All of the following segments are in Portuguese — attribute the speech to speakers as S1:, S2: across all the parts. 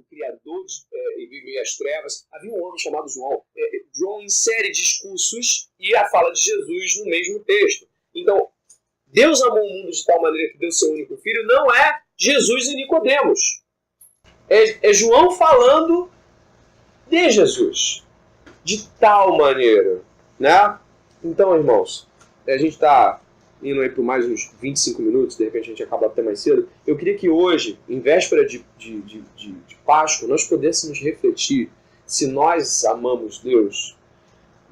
S1: criador e meio às trevas. Havia um homem chamado João. João insere discursos e a fala de Jesus no mesmo texto. Então, Deus amou o mundo de tal maneira que deu seu único filho, não é Jesus e Nicodemos. É João falando de Jesus. De tal maneira, né? Então, irmãos, a gente está indo aí por mais uns 25 minutos, de repente a gente acaba até mais cedo. Eu queria que hoje, em véspera de Páscoa, nós pudéssemos refletir se nós amamos Deus,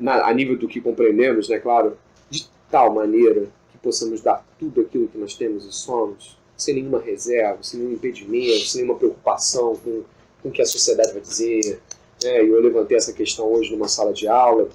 S1: a nível do que compreendemos, né, claro, de tal maneira que possamos dar tudo aquilo que nós temos e somos, sem nenhuma reserva, sem nenhum impedimento, sem nenhuma preocupação com o que a sociedade vai dizer. Eu levantei essa questão hoje numa sala de aula,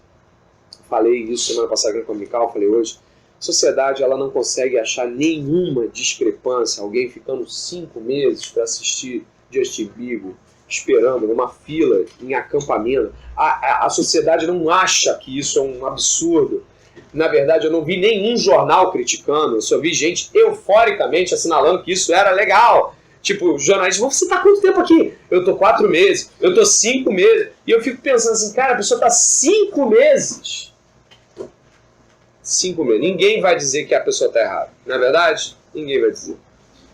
S1: falei isso semana passada com a Mical, falei hoje. A sociedade ela não consegue achar nenhuma discrepância, alguém ficando 5 meses para assistir Justin Bieber, esperando numa fila, em acampamento. A sociedade não acha que isso é um absurdo. Na verdade, eu não vi nenhum jornal criticando, eu só vi gente euforicamente assinalando que isso era legal. Tipo, jornalistas, você tá quanto tempo aqui? Eu tô 4 meses, eu tô 5 meses. E eu fico pensando assim, cara, a pessoa tá 5 meses. 5 meses. Ninguém vai dizer que a pessoa está errada. Não é verdade? Ninguém vai dizer.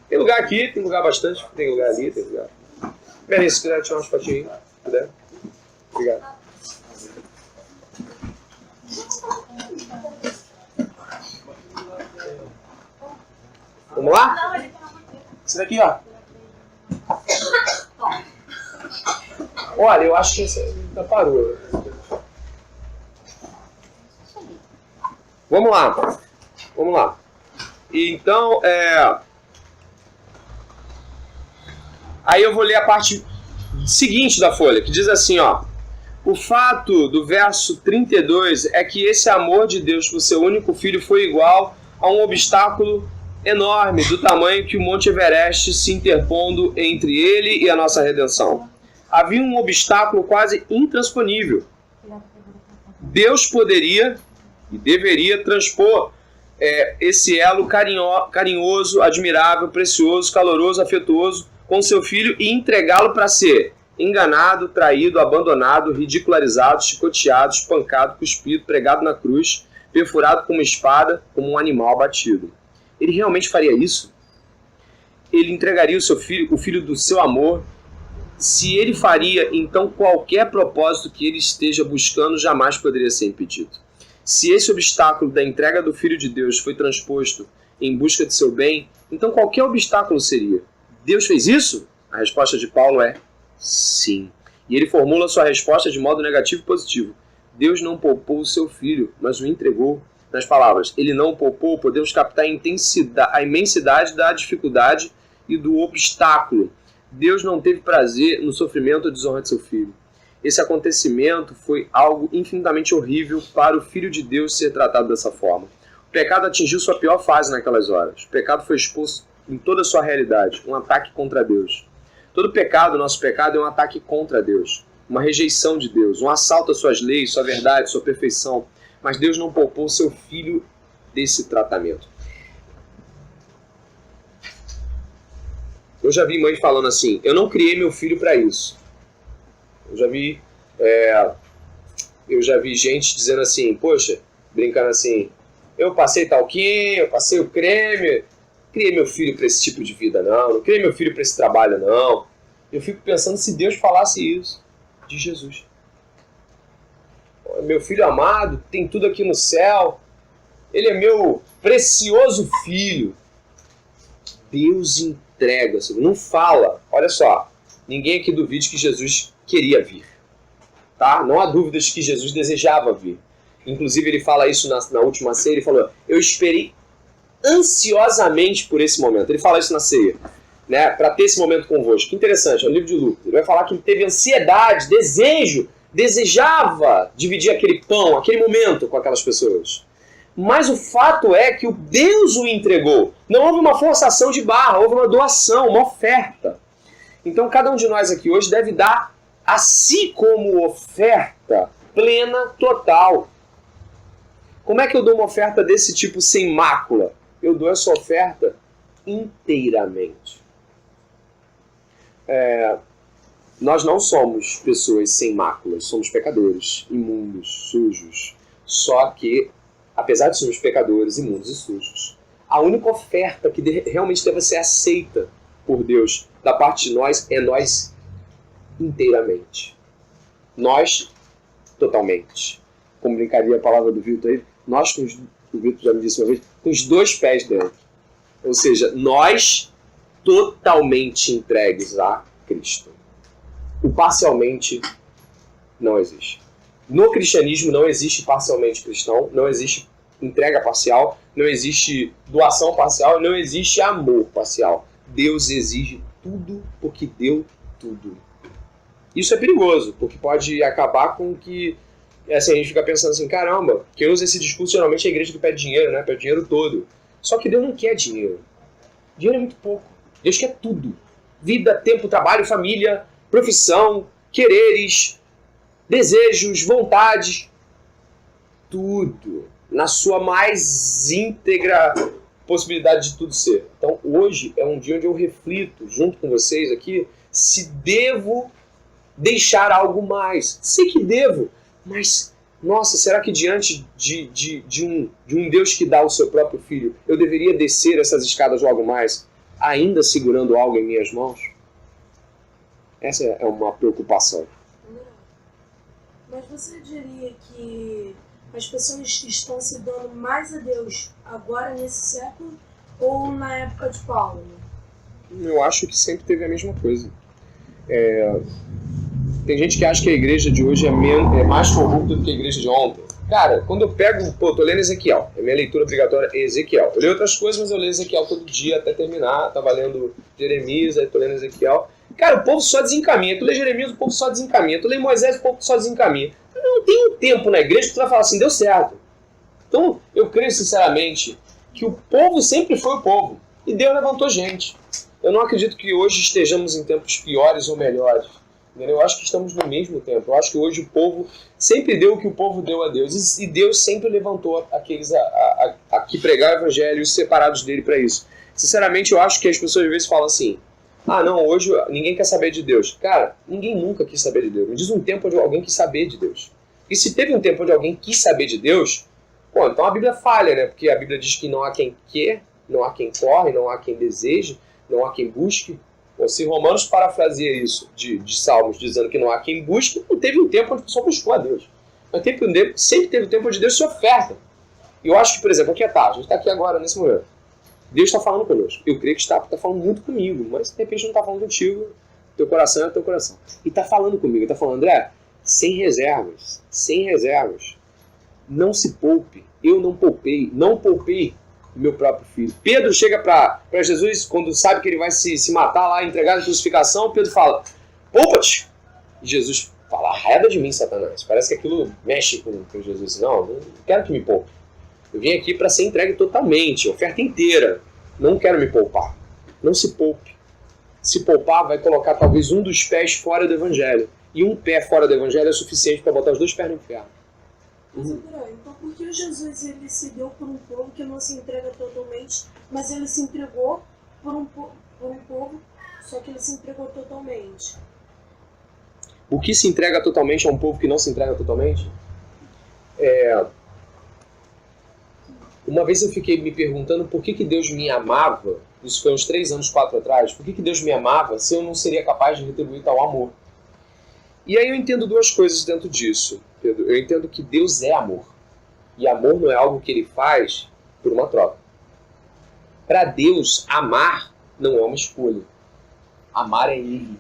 S1: Tem lugar aqui, tem lugar bastante, tem lugar ali, tem lugar. Berenice, se quiser tirar umas fotinhas aí, se puder. Obrigado. Vamos lá? Esse daqui, ó. Olha, eu acho que esse já parou. Vamos lá. Vamos lá. Então, aí eu vou ler a parte seguinte da folha, que diz assim, ó. O fato do verso 32 é que esse amor de Deus por seu único filho foi igual a um obstáculo enorme, do tamanho que o Monte Everest se interpondo entre ele e a nossa redenção. Havia um obstáculo quase intransponível. Deus poderia e deveria transpor esse elo carinhoso, admirável, precioso, caloroso, afetuoso com seu filho e entregá-lo para ser enganado, traído, abandonado, ridicularizado, chicoteado, espancado, cuspido, pregado na cruz, perfurado com uma espada, como um animal abatido. Ele realmente faria isso? Ele entregaria o seu filho, o filho do seu amor? Se ele faria, então qualquer propósito que ele esteja buscando jamais poderia ser impedido. Se esse obstáculo da entrega do Filho de Deus foi transposto em busca de seu bem, então qualquer obstáculo seria. Deus fez isso? A resposta de Paulo é sim. E ele formula sua resposta de modo negativo e positivo. Deus não poupou o seu Filho, mas o entregou. Nas palavras, ele não o poupou, podemos captar a imensidade da dificuldade e do obstáculo. Deus não teve prazer no sofrimento ou desonra de seu Filho. Esse acontecimento foi algo infinitamente horrível para o Filho de Deus ser tratado dessa forma. O pecado atingiu sua pior fase naquelas horas. O pecado foi exposto em toda a sua realidade, um ataque contra Deus. Todo pecado, nosso pecado, é um ataque contra Deus, uma rejeição de Deus, um assalto às suas leis, sua verdade, sua perfeição. Mas Deus não poupou seu Filho desse tratamento. Eu já vi mãe falando assim, eu não criei meu filho para isso. Eu já vi gente dizendo assim, poxa, brincando assim, eu passei talquinho, eu passei o creme, criei meu filho para esse tipo de vida não criei meu filho para esse trabalho não. Eu fico pensando se Deus falasse isso de Jesus. Meu filho amado, tem tudo aqui no céu, ele é meu precioso filho. Deus entrega, não fala, olha só, ninguém aqui duvide que Jesus queria vir, tá? Não há dúvidas de que Jesus desejava vir. Inclusive ele fala isso na última ceia, ele falou, eu esperei ansiosamente por esse momento. Ele fala isso na ceia, né? Para ter esse momento convosco. Que interessante, é o livro de Lucas. Ele vai falar que ele teve ansiedade, desejo, desejava dividir aquele pão, aquele momento com aquelas pessoas. Mas o fato é que o Deus o entregou. Não houve uma forçação de barra, houve uma doação, uma oferta. Então cada um de nós aqui hoje deve dar a si como oferta plena, total. Como é que eu dou uma oferta desse tipo sem mácula? Eu dou essa oferta inteiramente. Nós não somos pessoas sem máculas, somos pecadores, imundos, sujos. Só que, apesar de sermos pecadores, imundos e sujos, a única oferta que realmente deve ser aceita por Deus da parte de nós é nós inteiramente. Nós totalmente. Como brincaria a palavra do Vitor aí, nós, o Vitor já me disse uma vez, com os 2 pés dentro. Ou seja, nós totalmente entregues a Cristo. O parcialmente não existe. No cristianismo não existe parcialmente cristão, não existe entrega parcial, não existe doação parcial, não existe amor parcial. Deus exige tudo porque deu tudo. Isso é perigoso, porque pode acabar com que assim, a gente fica pensando assim, caramba, quem usa esse discurso geralmente é a igreja que pede dinheiro, né? Pede dinheiro todo. Só que Deus não quer dinheiro. Dinheiro é muito pouco. Deus quer tudo. Vida, tempo, trabalho, família, profissão, quereres, desejos, vontades. Tudo. Na sua mais íntegra possibilidade de tudo ser. Então hoje é um dia onde eu reflito junto com vocês aqui se devo deixar algo mais. Sei que devo, mas nossa, será que diante de um Deus que dá o seu próprio filho, eu deveria descer essas escadas logo mais, ainda segurando algo em minhas mãos? Essa é uma preocupação.
S2: Mas você diria que as pessoas estão se dando mais a Deus agora nesse século ou na época de Paulo?
S1: Eu acho que sempre teve a mesma coisa. Tem gente que acha que a igreja de hoje é mais corrupta do que a igreja de ontem. Cara, quando eu pego, tô lendo Ezequiel, a minha leitura obrigatória é Ezequiel. Eu leio outras coisas, mas eu leio Ezequiel todo dia até terminar. Tava lendo Jeremias, aí tô lendo Ezequiel. Cara, o povo só desencaminha. Tu lê Jeremias, o povo só desencaminha. Tu lê Moisés, o povo só desencaminha. Não tem um tempo na igreja que tu vai falar assim, deu certo. Então, eu creio sinceramente que o povo sempre foi o povo. E Deus levantou gente. Eu não acredito que hoje estejamos em tempos piores ou melhores. Eu acho que estamos no mesmo tempo. Eu acho que hoje o povo sempre deu o que o povo deu a Deus. E Deus sempre levantou aqueles a que pregar o evangelho e os separados dele para isso. Sinceramente, eu acho que as pessoas às vezes falam assim, ah não, hoje ninguém quer saber de Deus. Cara, ninguém nunca quis saber de Deus. Me diz um tempo onde alguém quis saber de Deus. E se teve um tempo onde alguém quis saber de Deus, pô, então a Bíblia falha, né? Porque a Bíblia diz que não há quem quer, não há quem corre, não há quem deseje, não há quem busque. Se Romanos parafraseia isso de Salmos, dizendo que não há quem busque, não teve um tempo onde a pessoa buscou a Deus. Mas sempre teve um tempo onde Deus se oferta. E eu acho que, por exemplo, aqui a gente está aqui agora, nesse momento. Deus está falando conosco. Eu creio que está falando muito comigo, mas de repente não está falando contigo. Teu coração é teu coração. E está falando comigo, está falando, André, sem reservas, sem reservas. Não se poupe. Eu não poupei meu próprio filho. Pedro chega para Jesus, quando sabe que ele vai se matar lá, entregar a crucificação, Pedro fala, poupa-te. E Jesus fala, arreda de mim, Satanás. Parece que aquilo mexe com Jesus. Não quero que me poupe. Eu vim aqui para ser entregue totalmente, oferta inteira. Não quero me poupar. Não se poupe. Se poupar, vai colocar talvez um dos pés fora do evangelho. E um pé fora do evangelho é suficiente para botar os 2 pés no inferno.
S2: Então por que Jesus ele se deu por um povo que não se entrega totalmente, mas ele se entregou por um povo, só que ele se entregou totalmente?
S1: O que se entrega totalmente a um povo que não se entrega totalmente? Uma vez eu fiquei me perguntando por que Deus me amava, isso foi uns 3 anos, 4 atrás, por que Deus me amava se eu não seria capaz de retribuir tal amor? E aí eu entendo 2 coisas dentro disso, Pedro. Eu entendo que Deus é amor. E amor não é algo que ele faz por uma troca. Para Deus, amar não é uma escolha. Amar é Ele.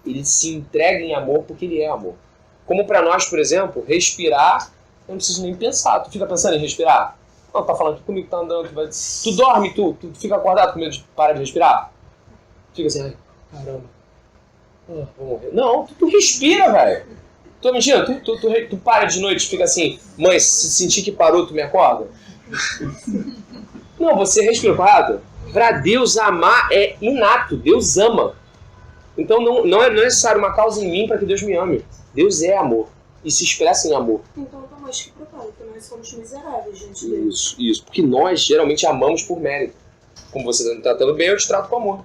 S1: Ele se entrega em amor porque Ele é amor. Como para nós, por exemplo, respirar, eu não preciso nem pensar. Tu fica pensando em respirar? Não, tá falando que comigo, tá andando. Tu dorme, tu fica acordado com medo de parar de respirar? Fica assim, ai, caramba. Vou morrer. Não, tu respira, velho. Tô mentindo? Tu para de noite e fica assim, mãe, se sentir que parou, tu me acorda? Não, você respira, correto? Para Deus amar é inato, Deus ama. Então não é necessário uma causa em mim para que Deus me ame. Deus é amor e se expressa em amor.
S2: Então tá mais que provado que nós somos miseráveis diante dele.
S1: Isso, porque nós geralmente amamos por mérito. Como você está me tratando bem, eu te trato com amor.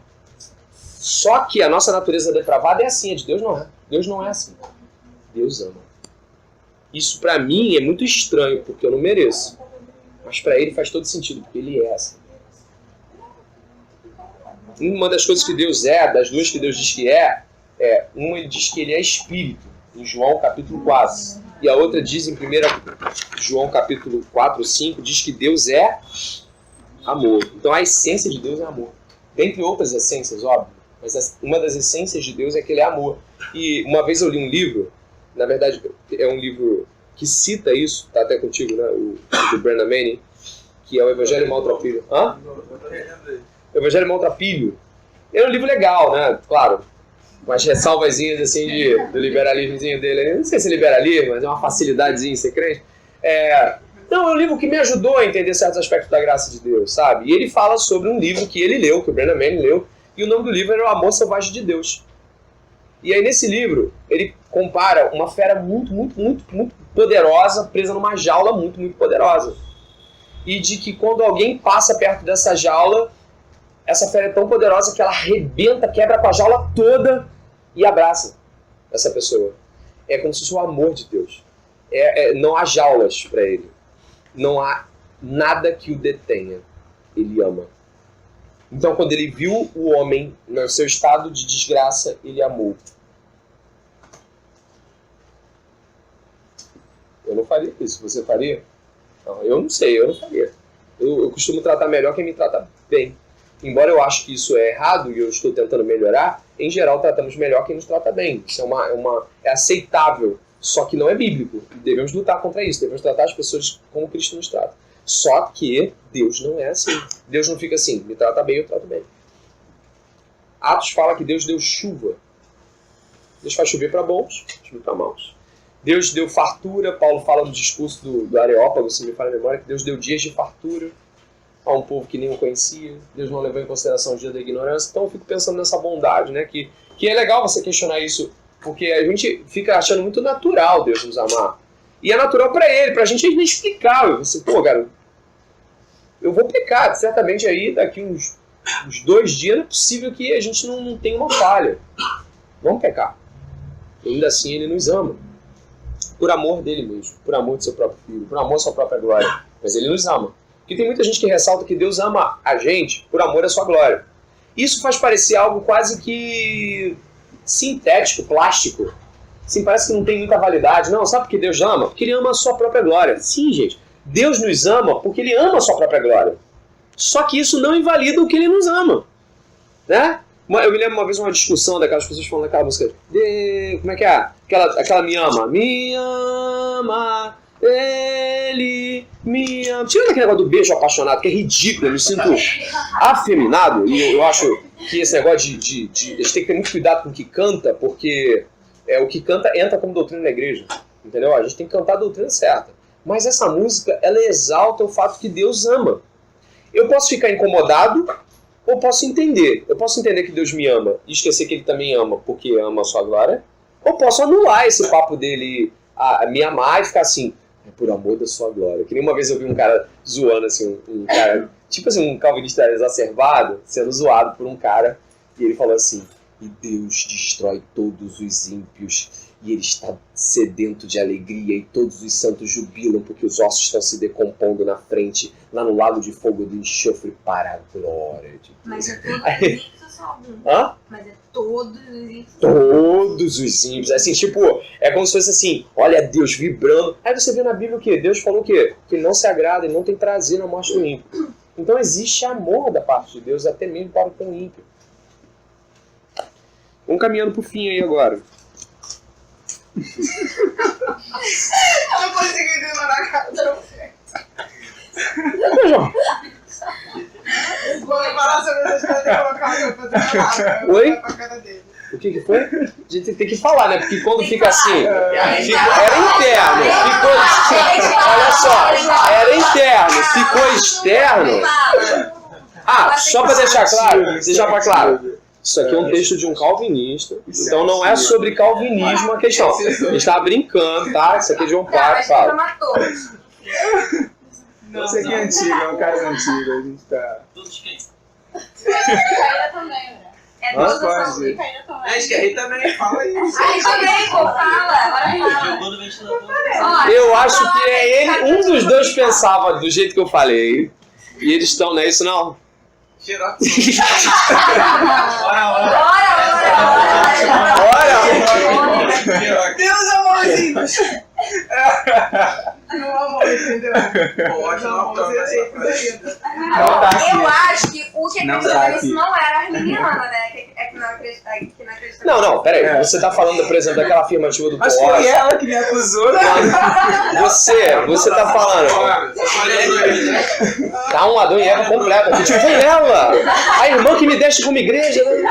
S1: Só que a nossa natureza depravada é assim, a de Deus não é. Deus não é assim. Deus ama. Isso pra mim é muito estranho, porque eu não mereço. Mas pra ele faz todo sentido, porque ele é assim. Uma das coisas que Deus é, das duas que Deus diz que uma ele diz que ele é espírito, em João capítulo 4. E a outra diz em 1 João capítulo 4, 5, diz que Deus é amor. Então a essência de Deus é amor. Dentre outras essências, óbvio. Mas uma das essências de Deus é que ele é amor. E uma vez eu li um livro, na verdade é um livro que cita isso, tá até contigo, né? O do Brennan Manning, que é o Evangelho Maltrapilho. Hã? O Evangelho Maltrapilho. É um livro legal, né? Claro. Umas ressalvazinhas assim do liberalismozinho dele. Não sei se é liberalismo, mas é uma facilidadezinha em ser crente. Não, é um livro que me ajudou a entender certos aspectos da graça de Deus, sabe? E ele fala sobre um livro que ele leu, que o Brennan Manning leu, e o nome do livro era O Amor Selvagem de Deus. E aí nesse livro, ele compara uma fera muito, muito, muito, muito poderosa, presa numa jaula muito, muito poderosa. E de que quando alguém passa perto dessa jaula, essa fera é tão poderosa que ela arrebenta, quebra com a jaula toda e abraça essa pessoa. É como se fosse o amor de Deus. Não há jaulas para ele. Não há nada que o detenha. Ele ama. Então, quando ele viu o homem no seu estado de desgraça, ele amou. Eu não faria isso. Você faria? Não, eu não sei, eu não faria. Eu costumo tratar melhor quem me trata bem. Embora eu acho que isso é errado e eu estou tentando melhorar, em geral tratamos melhor quem nos trata bem. Isso é aceitável, só que não é bíblico. Devemos lutar contra isso, devemos tratar as pessoas como Cristo nos trata. Só que Deus não é assim. Deus não fica assim, me trata bem, eu trato bem. Atos fala que Deus deu chuva. Deus faz chover para bons, chover para maus. Deus deu fartura, Paulo fala no discurso do Areópago, se me fala a memória, que Deus deu dias de fartura a um povo que nem o conhecia. Deus não levou em consideração o dia da ignorância. Então eu fico pensando nessa bondade, né? Que é legal você questionar isso, porque a gente fica achando muito natural Deus nos amar. E é natural para ele, pra gente é inexplicável. Você, cara, eu vou pecar, certamente aí daqui uns 2 dias não é possível que a gente não tenha uma falha. Vamos pecar. E ainda assim ele nos ama. Por amor dele mesmo, por amor de seu próprio filho, por amor à sua própria glória. Mas ele nos ama. Porque tem muita gente que ressalta que Deus ama a gente por amor à sua glória. Isso faz parecer algo quase que sintético, plástico. Assim, parece que não tem muita validade. Não, sabe por que Deus ama? Porque ele ama a sua própria glória. Sim, gente. Deus nos ama porque ele ama a sua própria glória. Só que isso não invalida o que ele nos ama. Né? Eu me lembro uma vez uma discussão daquelas pessoas falando daquela música. Como é que é? Aquela me ama. Me ama, ele me ama. Tira daquele negócio do beijo apaixonado, que é ridículo. Eu me sinto afeminado. E eu acho que esse negócio de a gente tem que ter muito cuidado com o que canta, porque o que canta entra como doutrina na igreja. Entendeu? A gente tem que cantar a doutrina certa. Mas essa música, ela exalta o fato que Deus ama. Eu posso ficar incomodado ou posso entender. Eu posso entender que Deus me ama e esquecer que ele também ama porque ama a sua glória. Ou posso anular esse papo dele a me amar e ficar assim, é por amor da sua glória. Que nem uma vez eu vi um cara zoando, assim, um cara, tipo assim, um calvinista exacerbado, sendo zoado por um cara, e ele falou assim, e Deus destrói todos os ímpios, e ele está sedento de alegria, e todos os santos jubilam, porque os ossos estão se decompondo na frente, lá no lago de fogo do enxofre, para a glória de Deus.
S3: Mas é todos os ímpios ou só alguns?
S1: Hã?
S3: Mas é todos os ímpios?
S1: Todos os ímpios. Assim, tipo, é como se fosse assim, olha Deus vibrando. Aí você vê na Bíblia o quê? Deus falou o quê? Que ele não se agrada, ele não tem prazer na morte do ímpio. Então existe amor da parte de Deus, até mesmo para o ímpio. Vamos caminhando pro fim aí agora.
S3: Eu não consegui ignorar a cara do Quando eu falar sobre essa história, eu vou colocar eu fazer uma cara.
S1: Oi?
S3: Pra cara dele.
S1: O que foi? A gente tem que falar, né? Porque quando fica assim, era interno, olha só, era interno, ficou externo. Ah, só para deixar claro, isso aqui é um texto de um calvinista, então não é sobre calvinismo a questão. A gente estava brincando, tá? Isso aqui é de um papo, fala.
S4: Isso aqui é antigo, é um caso antigo, a gente tá...
S3: Caíra também, né?
S4: É
S1: Hã?
S4: toda essa música ainda também.
S3: Acho que a Rita também fala isso.
S4: Aí também, pô, fala. Agora fala.
S5: Jogou no ventilador.
S4: Ó,
S1: Eu acho que é ele, um dos dois pensava do jeito que eu falei. E eles estão, não é isso não?
S3: Xerox.
S1: Olha!
S3: Deus, amorzinhos! Meu amor, entendeu? Pode não fazer
S6: Não tá aqui.
S4: Eu acho que o que
S6: Não
S4: acreditava
S6: tá
S4: nisso
S6: aqui.
S4: não era arminiana, né? Que não acreditava.
S1: Não, peraí. Você tá falando, por exemplo, daquela afirmativa do
S6: Mas foi
S1: Porsche.
S6: ela que me acusou, né?
S1: Você tá falando. Tá um Adão e Eva completo. Tipo, foi ela! A irmã que me deixa como igreja, né?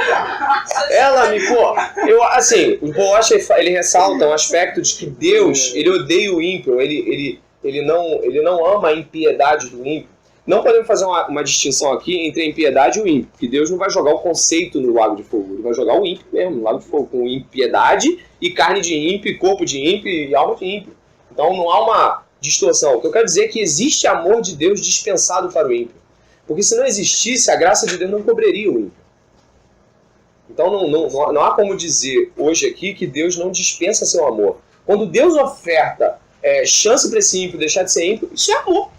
S1: Ela me, pô. Eu, assim, o Porsche, ele ressalta um aspecto de que Deus, ele odeia o ímpio, ele não ama a impiedade do ímpio. Não podemos fazer uma distinção aqui entre a impiedade e o ímpio, porque Deus não vai jogar o conceito no lago de fogo, ele vai jogar o ímpio mesmo, no lago de fogo, com impiedade e carne de ímpio, e corpo de ímpio e alma de ímpio. Então não há uma distorção. O que eu quero dizer é que existe amor de Deus dispensado para o ímpio, porque se não existisse, a graça de Deus não cobriria o ímpio. Então não há como dizer hoje aqui que Deus não dispensa seu amor. Quando Deus oferta chance para esse ímpio deixar de ser ímpio, isso é amor.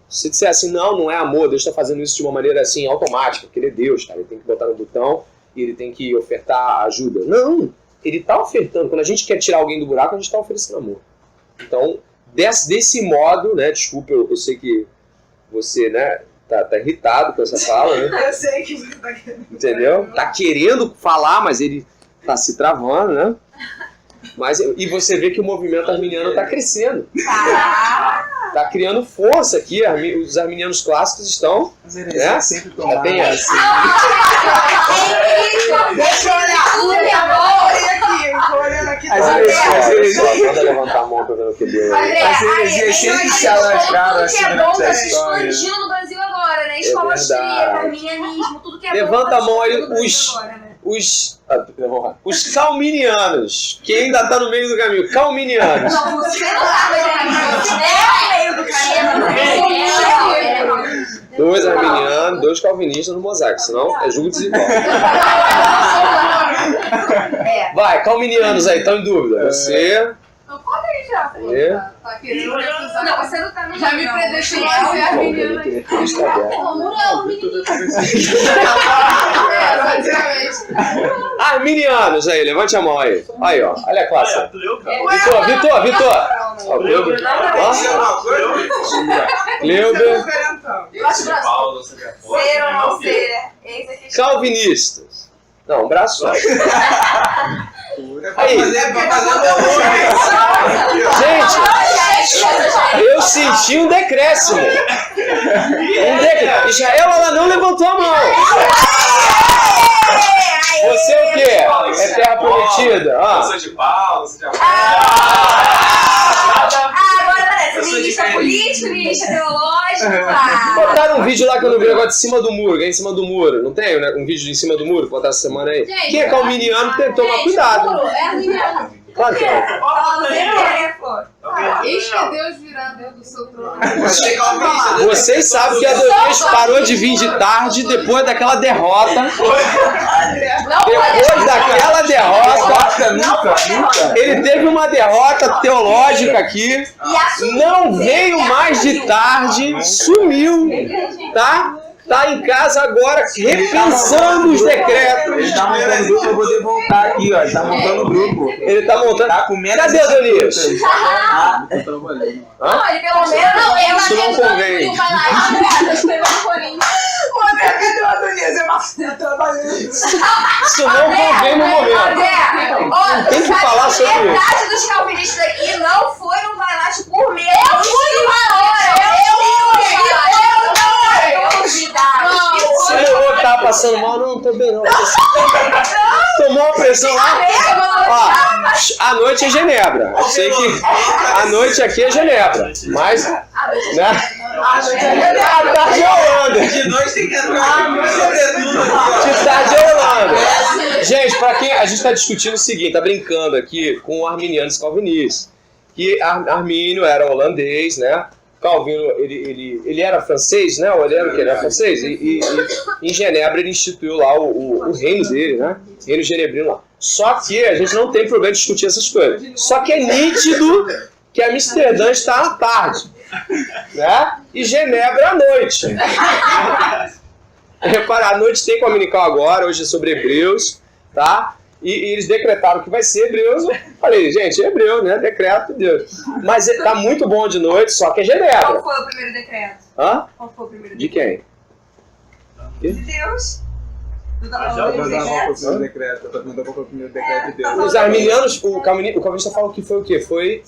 S1: Se você disser assim, não é amor, Deus está fazendo isso de uma maneira assim automática, porque ele é Deus, cara, ele tem que botar no botão e ele tem que ofertar ajuda. Não, ele está ofertando. Quando a gente quer tirar alguém do buraco, a gente está oferecendo amor. Então, desse modo, né, desculpa, eu sei que você, né, tá irritado com essa fala, né?
S3: Eu sei que você tá querendo.
S1: Entendeu? Tá querendo falar, mas ele tá se travando, né? E você vê que o movimento arminiano tá crescendo. Tá criando força aqui. Os arminianos clássicos estão.
S6: As heresias sempre
S1: Já
S6: tomaram.
S1: tem essa.
S3: Deixa eu olhar. Olha aqui, eu tô olhando aqui.
S6: As
S3: tá
S6: heresias-
S3: vendo?
S1: Manda levantar a mão pra ver o que deu.
S4: André,
S6: As heresias sempre se alastraram
S4: tudo que é
S6: assim
S4: bom
S6: nessa
S4: tá se
S6: história.
S4: expandindo no Brasil agora, né? Escola austríaca,
S1: verdade.
S4: arminianismo, tudo que é
S1: Levanta
S4: bom tá
S1: a mão aí,
S4: expandindo no Brasil
S1: os-
S4: agora, né?
S1: Os calminianos, que ainda tá no meio do caminho. Calminianos.
S4: Não, você não tá no meio do caminho.
S1: 2 arminianos, 2 calvinistas no mosaico, senão é julgo desigual.
S4: É.
S1: Vai, calminianos aí, estão em dúvida. Você.
S7: Eu falei já, pô.
S1: É.
S7: Tá querendo me acusar.
S4: Não, você não tá no
S7: Já me
S4: não.
S7: predestinou
S4: Você
S7: a ser
S4: é
S7: arminiana.
S2: Como não, menino?
S7: É, basicamente.
S1: Arminianos aí, levante a mão aí. Aí, ó. Olha a classe.
S5: Tu leu, cara?
S1: Vitor. Ó, Cleuber. Cleuber.
S5: Paulo, você quer foto?
S4: Ser ou não ser? Esse aqui.
S1: Calvinistas. Não, um braço só. Aí. Gente, eu senti um decréscimo. Israel, ela não levantou a mão. Você é o quê? É terra prometida?
S5: Eu sou de Paulo, você já
S4: Agora parece ministra político, ministra teológico.
S1: Botaram um vídeo lá que eu não vi agora de cima do muro. Quem é em cima do muro? Não tem, né? Um vídeo de em cima do muro? Botar essa semana aí.
S7: Gente,
S1: Quem é calminiano tem que tomar cuidado.
S7: É arminiano.
S1: Claro que é.
S7: Eis que Deus virá dentro do seu trono.
S1: Vocês sabem que a Adonias parou de vir de tarde depois daquela derrota. Depois daquela derrota,
S6: Nunca.
S1: ele teve uma derrota teológica aqui. Não veio mais de tarde, sumiu, tá? Tá em casa agora repensando os decretos.
S6: Ele tá montando o grupo pra poder voltar aqui, ó. Ele tá montando o grupo.
S1: Ele tá montando.
S6: Tá com menos
S1: Cadê,
S6: de
S1: Adonias?
S6: 50. Ah, tô trabalhando.
S4: Não, ele pelo menos não, eu
S1: Isso não convém.
S7: Vai lá e escreveu no Corinthians.
S3: Cadê o Adonias? Eu trabalhando.
S1: Isso não convém no momento. Tem que falar sobre isso.
S4: Metade dos calvinistas aqui não foram baratos por medo. Eu fui no
S1: Se o Leô tá passando mal, não tô bem não. Tomou uma pressão lá. Ó, a noite é Genebra. Eu sei que a noite aqui é Genebra. Mas, né? A tarde é Holanda.
S3: De noite tem que entrar sobretudo aqui,
S1: De tarde é Holanda. Gente, pra quem. A gente tá discutindo o seguinte, tá brincando aqui com arminianos calvinistas. Que Armínio era holandês, né? Calvino, ele era francês, né? Ou ele era o quê? Ele era francês. E em Genebra ele instituiu lá o reino dele, né? Reino genebrino lá. Só que a gente não tem problema de discutir essas coisas. Só que é nítido que Amsterdã está à tarde, né? E Genebra à noite. Repara, à noite tem Cominical agora, hoje é sobre Hebreus, tá? E eles decretaram que vai ser Hebreus. Eu falei, gente, é Hebreu, né? Decreto de Deus. Mas tá muito bom de noite, só que é Genebra.
S4: Qual foi o primeiro decreto?
S1: Hã?
S4: Qual foi o primeiro
S1: De
S4: decreto?
S1: quem?
S4: De Deus. Tu tá
S5: já
S4: falando
S5: vou
S4: do
S5: dar uma
S4: decreto?
S5: pro decreto. Eu tô mandando pro primeiro decreto de Deus.
S1: Os arminianos, o calvinista falou que foi o quê? Foi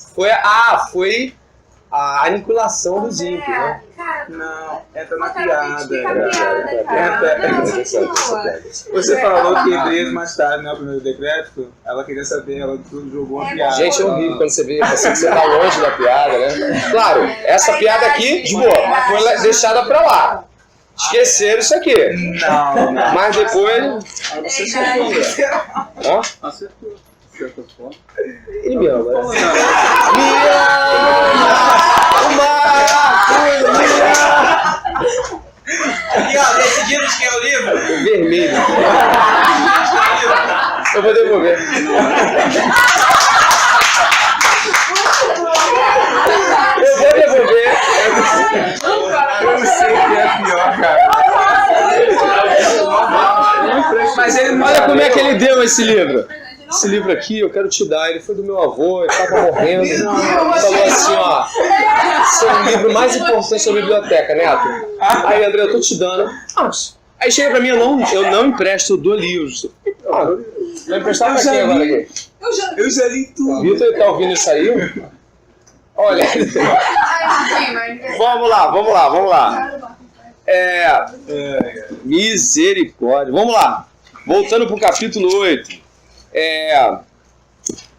S1: a aniquilação dos ímpios, né?
S4: Cara,
S5: Não, entra
S4: eu
S5: na
S4: quero
S5: piada.
S4: explicar a piada, cara. Não, continua.
S5: Você falou que Hebreus mais tarde, né, o primeiro decreto, ela queria saber, ela jogou uma piada.
S1: Gente, é horrível quando você vê assim, que você tá longe da piada, né? Claro, essa piada aqui, de boa, foi deixada pra lá. Esqueceram isso aqui.
S5: Não.
S1: Mas depois... Hã?
S5: Acertou. Acertou.
S1: Ele me ama, né?
S6: Aqui, ó, decidindo de quem é o livro?
S1: Vermelho. Eu vou devolver. Eu vou devolver.
S5: Eu não sei o que é pior, cara.
S1: Mas ele, olha como é que ele deu esse livro. Esse livro aqui eu quero te dar, ele foi do meu avô, ele estava morrendo. Ele falou assim, ó, esse é o livro mais importante da biblioteca, Neto. Aí, André, eu tô te dando. Aí chega pra mim, eu não empresto, eu dou livros. Vai emprestar pra quem agora aqui?
S5: Eu já li tudo.
S1: Vitor tá ouvindo isso aí? Olha, vamos lá. Misericórdia. Vamos lá. Voltando pro capítulo 8.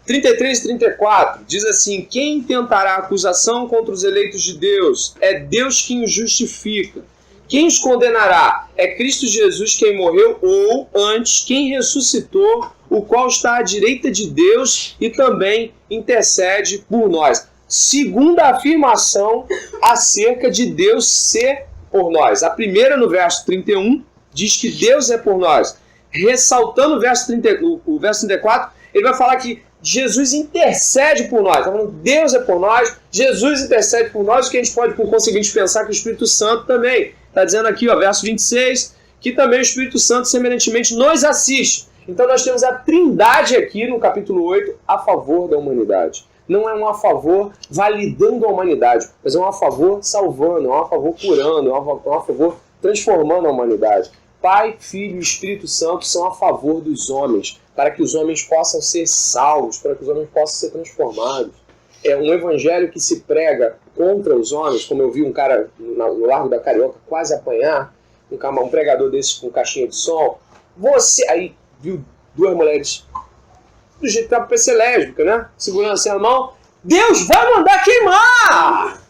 S1: 33 e 34 diz assim: quem intentará acusação contra os eleitos de Deus? É Deus quem os justifica. Quem os condenará? É Cristo Jesus quem morreu, ou antes, quem ressuscitou, o qual está à direita de Deus e também intercede por nós. Segunda afirmação acerca de Deus ser por nós. A primeira, no verso 31, diz que Deus é por nós. Ressaltando o verso 34, ele vai falar que Jesus intercede por nós. Está falando, Deus é por nós, Jesus intercede por nós, o que a gente pode, por conseguinte, pensar que o Espírito Santo também. Está dizendo aqui, ó, verso 26, que também o Espírito Santo semelhantemente nos assiste. Então nós temos a trindade aqui no capítulo 8 a favor da humanidade. Não é um a favor validando a humanidade, mas é um a favor salvando, é um a favor curando, é um a favor transformando a humanidade. Pai, Filho e Espírito Santo são a favor dos homens, para que os homens possam ser salvos, para que os homens possam ser transformados. É um evangelho que se prega contra os homens, como eu vi um cara no Largo da Carioca quase apanhar, um pregador desses com caixinha de som. Aí viu duas mulheres do jeito que estava para ser lésbica, né? Segurando assim a mão. Deus vai mandar queimar!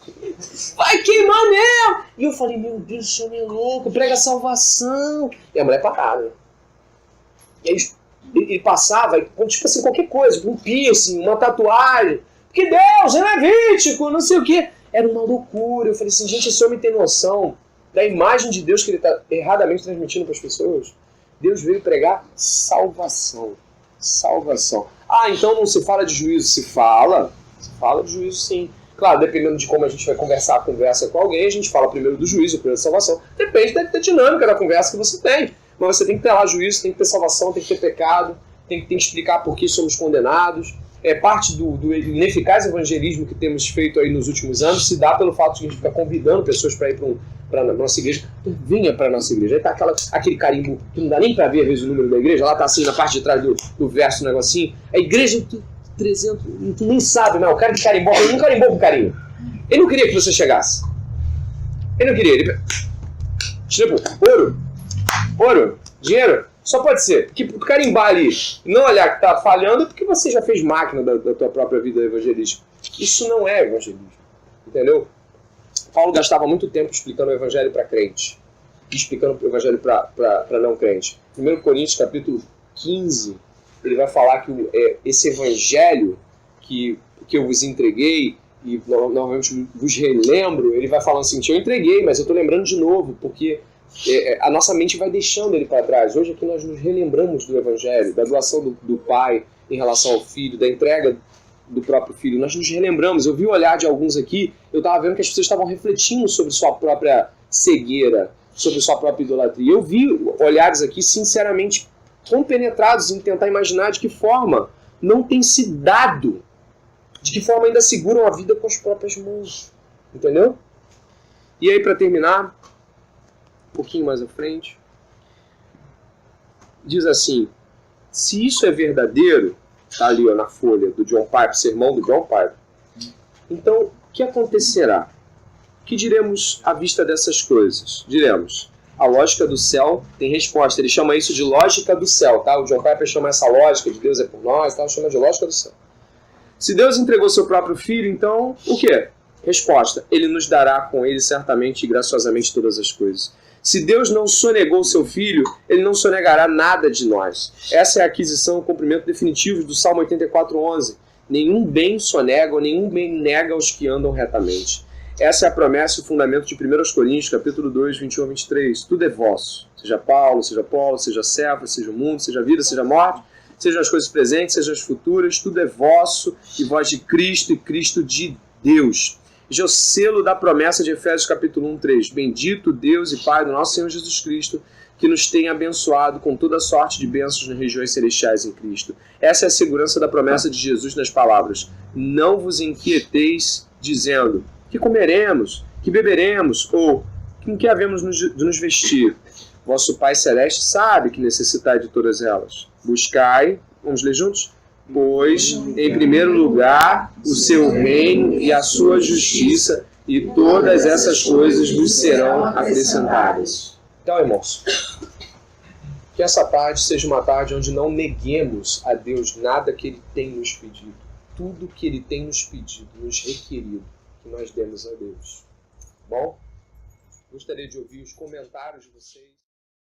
S1: Vai queimar mesmo! E eu falei, meu Deus, esse homem é louco, prega salvação. E a mulher parava. E aí ele passava, tipo assim, qualquer coisa, um piercing, uma tatuagem. Que Deus é levítico, não sei o quê. Era uma loucura. Eu falei assim, gente, esse homem tem noção da imagem de Deus que ele está erradamente transmitindo para as pessoas? Deus veio pregar salvação. Salvação. Então não se fala de juízo, se fala de juízo sim. Claro, dependendo de como a gente vai conversar a conversa com alguém, a gente fala primeiro do juízo, primeiro da salvação. Depende da dinâmica da conversa que você tem. Mas você tem que ter lá juízo, tem que ter salvação, tem que ter pecado, tem que explicar por que somos condenados. Parte do ineficaz evangelismo que temos feito aí nos últimos anos se dá pelo fato de que a gente fica convidando pessoas para ir para a nossa igreja. Venha para a nossa igreja. Aí tá aquele carimbo que não dá nem para ver às vezes o número da igreja. Lá tá assim na parte de trás do verso, um negocinho. A igreja 300, tu nem sabe, não. O cara que carimbou, ele não carimbou com carinho. Ele não queria que você chegasse. Ele não queria. Ele... Tipo, ouro, dinheiro. Só pode ser. Porque tu carimbar ali e não olhar que tá falhando é porque você já fez máquina da tua própria vida evangelística. Isso não é evangelismo. Entendeu? Paulo gastava muito tempo explicando o evangelho para crente e explicando o evangelho para não crente. 1 Coríntios capítulo 15, ele vai falar que esse evangelho que eu vos entreguei e normalmente vos relembro, ele vai falando assim, eu entreguei, mas eu estou lembrando de novo, porque a nossa mente vai deixando ele para trás. Hoje aqui nós nos relembramos do Evangelho, da doação do Pai em relação ao Filho, da entrega do próprio Filho. Nós nos relembramos. Eu vi o olhar de alguns aqui, eu estava vendo que as pessoas estavam refletindo sobre sua própria cegueira, sobre sua própria idolatria. Eu vi olhares aqui, sinceramente, compenetrados em tentar imaginar de que forma não tem se dado, de que forma ainda seguram a vida com as próprias mãos. Entendeu? E aí, para terminar, um pouquinho mais à frente, diz assim, se isso é verdadeiro, está ali ó, na folha do John Piper, sermão do John Piper, então o que acontecerá? O que diremos à vista dessas coisas? Diremos, a lógica do céu tem resposta. Ele chama isso de lógica do céu, tá? O John Piper chama essa lógica de Deus é por nós, tá? Chama de lógica do céu. Se Deus entregou seu próprio Filho, então o quê? Resposta, Ele nos dará com Ele certamente e graciosamente todas as coisas. Se Deus não sonegou seu Filho, Ele não sonegará nada de nós. Essa é a aquisição e o cumprimento definitivo do Salmo 84:11. Nenhum bem sonega ou nenhum bem nega aos que andam retamente. Essa é a promessa e o fundamento de 1 Coríntios, capítulo 2, 21 a 23. Tudo é vosso. Seja Paulo, seja Cefas, seja o mundo, seja a vida, seja a morte, sejam as coisas presentes, sejam as futuras, tudo é vosso, e vós de Cristo e Cristo de Deus. Este é o selo da promessa de Efésios capítulo 1, 3. Bendito Deus e Pai do nosso Senhor Jesus Cristo, que nos tem abençoado com toda sorte de bênçãos nas regiões celestiais em Cristo. Essa é a segurança da promessa de Jesus nas palavras. Não vos inquieteis dizendo, que comeremos, que beberemos, ou com que havemos de nos vestir. Vosso Pai Celeste sabe que necessitai de todas elas. Buscai, vamos ler juntos? Pois, em primeiro lugar, o seu reino e a sua justiça, e todas essas coisas vos serão acrescentadas. Então, irmãos, que essa tarde seja uma tarde onde não neguemos a Deus nada que Ele tem nos pedido. Tudo que Ele tem nos pedido, nos requerido, que nós demos a Deus. Bom? Gostaria de ouvir os comentários de vocês.